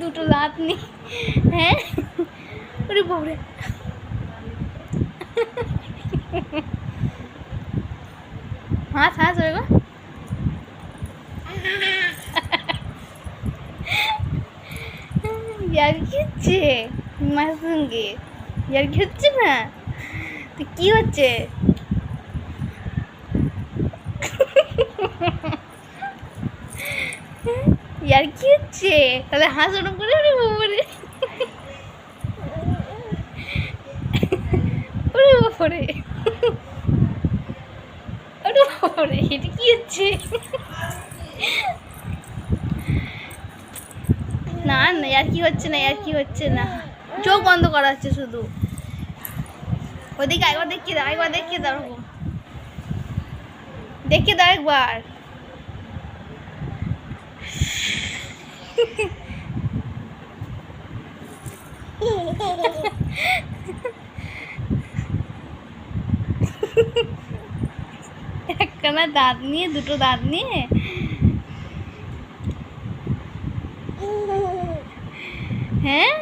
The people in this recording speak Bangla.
দুটো দাঁত নেই। হ্যাঁ, ওরে বাবরে। হাস হাস ওরে গো। ইয়ার কি হচ্ছে মার সঙ্গে? ইয়ার কি হচ্ছে না? তো কি হচ্ছে? ইয়ার কি হচ্ছে? তাহলে হাস ওরম করে ওরে বাবরে। ওরে বাবরে, ওরে বাবরে, এটা কি হচ্ছে? না না, আর কি হচ্ছে না, আর কি হচ্ছে না। চোখ বন্ধ করা হচ্ছে শুধু। ওদিকে একবার দেখিয়ে দাও, একবার দেখিয়ে দাও, দেখিয়ে দাও একবার। একখানা দাঁত নিয়ে, দুটো দাঁত নিয়ে। হ্যাঁ।